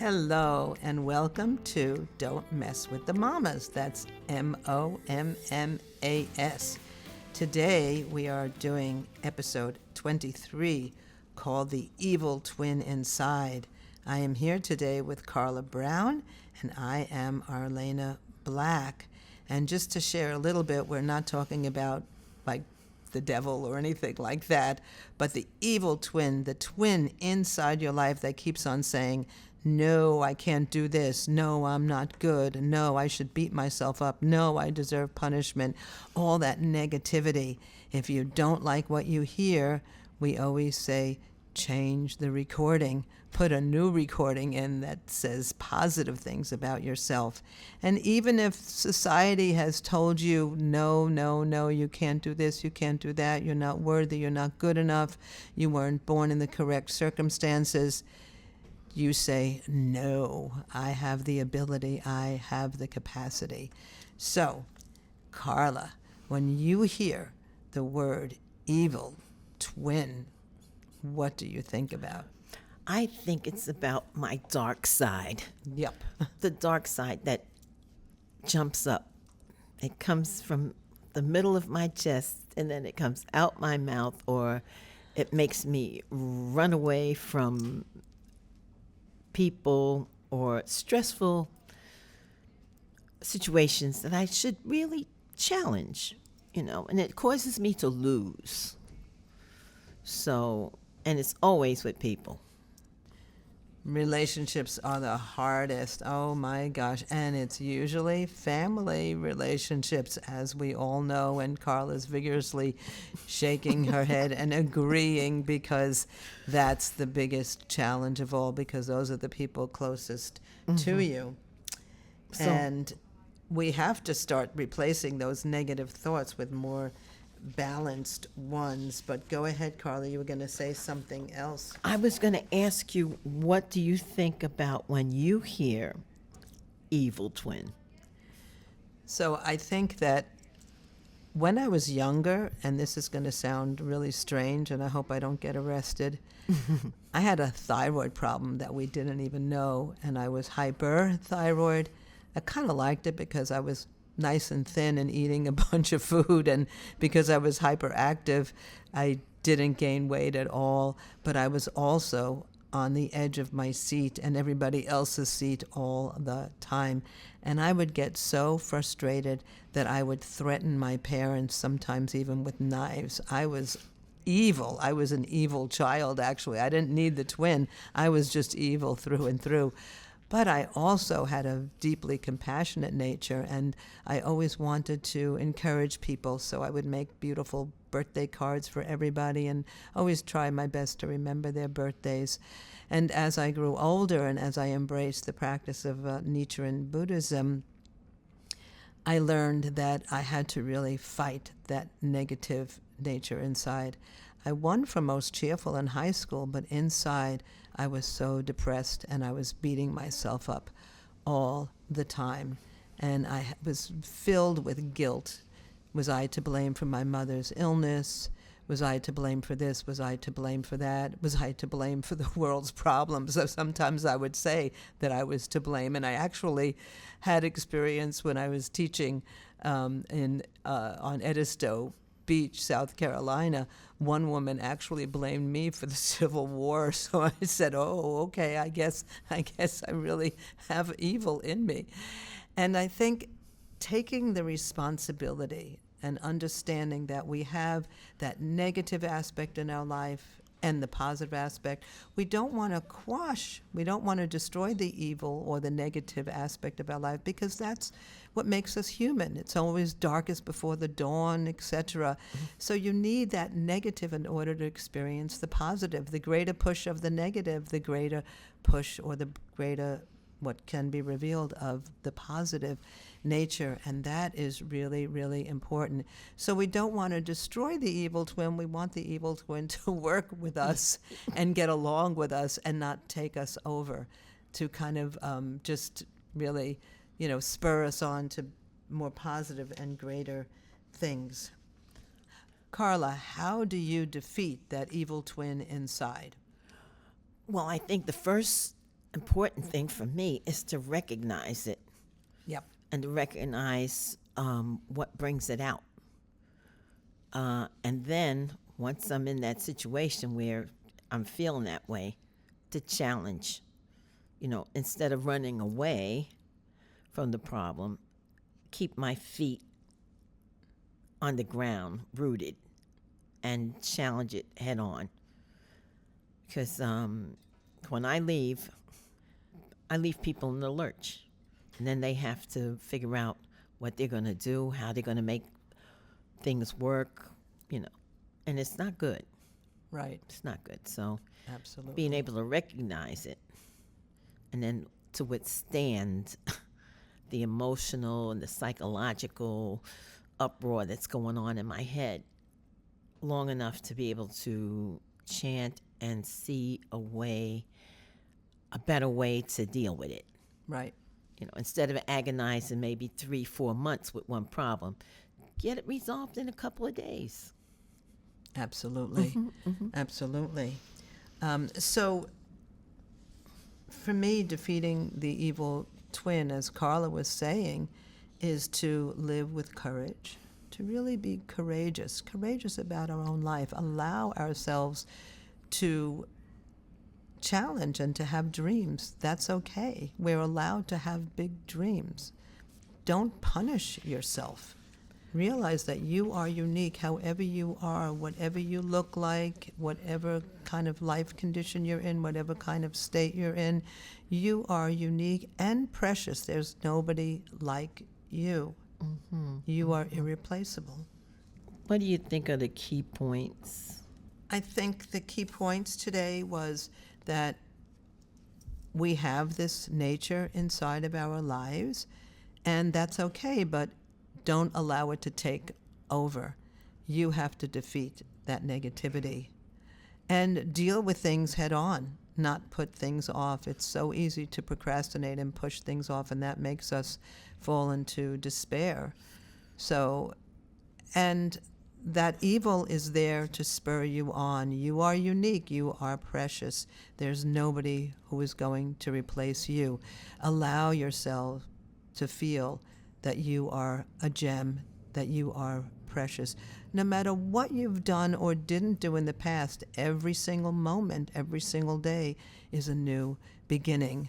Hello and welcome to Don't Mess with the Mommas. That's Mommas. Today we are doing episode 23 called The Evil Twin Inside. I am here today with Carla Brown and I am Arlaana Black. And just to share a little bit, we're not talking about like the devil or anything like that, but the evil twin, the twin inside your life that keeps on saying, no, I can't do this. No, I'm not good. No, I should beat myself up. No, I deserve punishment. All that negativity. If you don't like what you hear, we always say, change the recording. Put a new recording in that says positive things about yourself. And even if society has told you, no, no, no, you can't do this, you can't do that, you're not worthy, you're not good enough, you weren't born in the correct circumstances, you say, no, I have the ability, I have the capacity. So, Carla, when you hear the word evil twin, what do you think about? I think it's about my dark side. Yep. The dark side that jumps up. It comes from the middle of my chest and then it comes out my mouth, or it makes me run away from people or stressful situations that I should really challenge, and it causes me to lose. So, and it's always with people. Relationships are the hardest. Oh my gosh. And it's usually family relationships, as we all know. And Carla's vigorously shaking her head and agreeing, because that's the biggest challenge of all, because those are the people closest to you. And we have to start replacing those negative thoughts with more balanced ones. But go ahead, Carla, you were going to say something else. I was going to ask you, what do you think about when you hear evil twin? So I think that when I was younger, and this is going to sound really strange, and I hope I don't get arrested, I had a thyroid problem that we didn't even know, and I was hyperthyroid. I kind of liked it because I was nice and thin and eating a bunch of food, and because I was hyperactive, I didn't gain weight at all, but I was also on the edge of my seat and everybody else's seat all the time. And I would get so frustrated that I would threaten my parents, sometimes even with knives. I was evil. I was an evil child, actually. I didn't need the twin. I was just evil through and through. But I also had a deeply compassionate nature, and I always wanted to encourage people, so I would make beautiful birthday cards for everybody and always try my best to remember their birthdays. And as I grew older and as I embraced the practice of Nichiren Buddhism, I learned that I had to really fight that negative nature inside. I won for most cheerful in high school, but inside I was so depressed and I was beating myself up all the time. And I was filled with guilt. Was I to blame for my mother's illness? Was I to blame for this? Was I to blame for that? Was I to blame for the world's problems? So sometimes I would say that I was to blame. And I actually had experience when I was teaching on Edisto Beach, South Carolina. One woman actually blamed me for the Civil War. So I said, oh, okay, I guess I really have evil in me. And I think taking the responsibility and understanding that we have that negative aspect in our life and the positive aspect, we don't want to quash, we don't want to destroy the evil or the negative aspect of our life, because that's what makes us human. It's always darkest before the dawn, etc. So you need that negative in order to experience the positive. The greater push of the negative, the greater push or the greater what can be revealed of the positive nature, and that is really, really important. So we don't want to destroy the evil twin. We want the evil twin to work with us and get along with us and not take us over, to kind of just really, spur us on to more positive and greater things. Carla, how do you defeat that evil twin inside? Well, I think the first important thing for me is to recognize it Yep. and to recognize what brings it out. And then once I'm in that situation where I'm feeling that way, to challenge, instead of running away from the problem, keep my feet on the ground, rooted, and challenge it head on. Because when I leave people in the lurch. And then they have to figure out what they're going to do, how they're going to make things work, and it's not good. Right. It's not good. So Absolutely. being able to recognize it and then to withstand the emotional and the psychological uproar that's going on in my head long enough to be able to chant and see a better way to deal with it. Right. Instead of agonizing maybe 3-4 months with one problem, get it resolved in a couple of days. Absolutely. Absolutely. So for me, defeating the evil twin, as Carla was saying, is to live with courage, to really be courageous about our own life, allow ourselves to challenge and to have dreams. That's okay. We're allowed to have big dreams. Don't punish yourself. Realize that you are unique however you are, whatever you look like, whatever kind of life condition you're in, whatever kind of state you're in. You are unique and precious. There's nobody like you. You are irreplaceable. What do you think are the key points? I think the key points today was that we have this nature inside of our lives, and that's okay, but don't allow it to take over. You have to defeat that negativity and deal with things head on, not put things off. It's so easy to procrastinate and push things off, and that makes us fall into despair. So, and that evil is there to spur you on. You are unique. You are precious. There's nobody who is going to replace you. Allow yourself to feel that you are a gem, that you are precious. No matter what you've done or didn't do in the past, every single moment, every single day is a new beginning.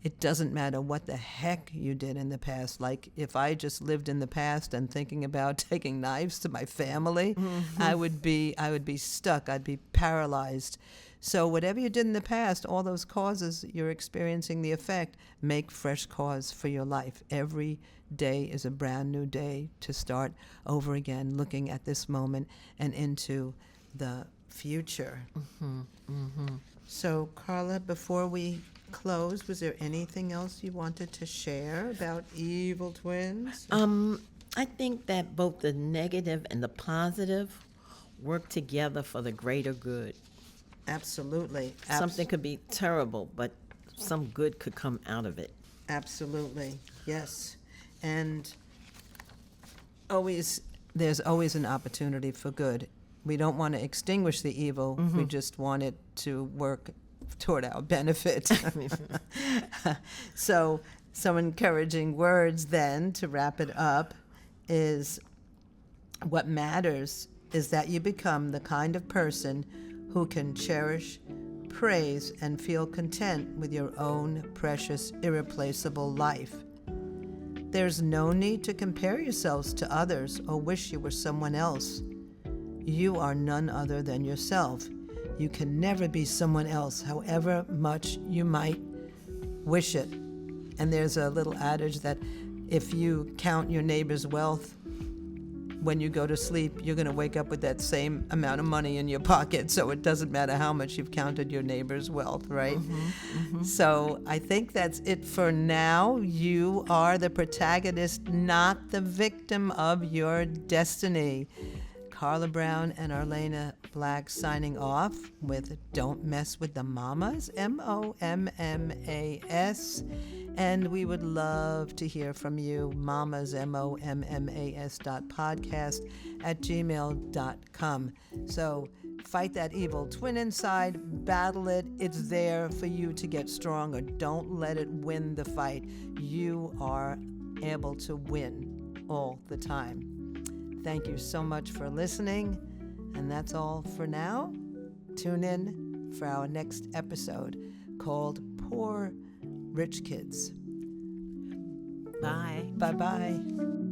It doesn't matter what the heck you did in the past. Like if I just lived in the past and thinking about taking knives to my family, I would be stuck. I'd be paralyzed. So whatever you did in the past, all those causes you're experiencing the effect, make fresh cause for your life. Every day is a brand new day to start over again, looking at this moment and into the future. So Carla, before we close, was there anything else you wanted to share about evil twins? I think that both the negative and the positive work together for the greater good. Absolutely. Something could be terrible, but some good could come out of it. Absolutely. Yes. And there's always an opportunity for good. We don't want to extinguish the evil. We just want it to work toward our benefit. So some encouraging words then to wrap it up is what matters is that you become the kind of person who can cherish, praise, and feel content with your own precious, irreplaceable life. There's no need to compare yourselves to others or wish you were someone else. You are none other than yourself. You can never be someone else, however much you might wish it. And there's a little adage that if you count your neighbor's wealth, when you go to sleep, you're going to wake up with that same amount of money in your pocket. So it doesn't matter how much you've counted your neighbor's wealth, right? So I think that's it for now. You are the protagonist, not the victim of your destiny. Carla Brown and Arlaana Black signing off with Don't Mess with the Mommas, MOMMAS. And we would love to hear from you, mommas, MOMMAS.podcast @gmail.com. So fight that evil twin inside, battle it. It's there for you to get stronger. Don't let it win the fight. You are able to win all the time. Thank you so much for listening, and that's all for now. Tune in for our next episode called Poor Rich Kids. Bye. Bye-bye.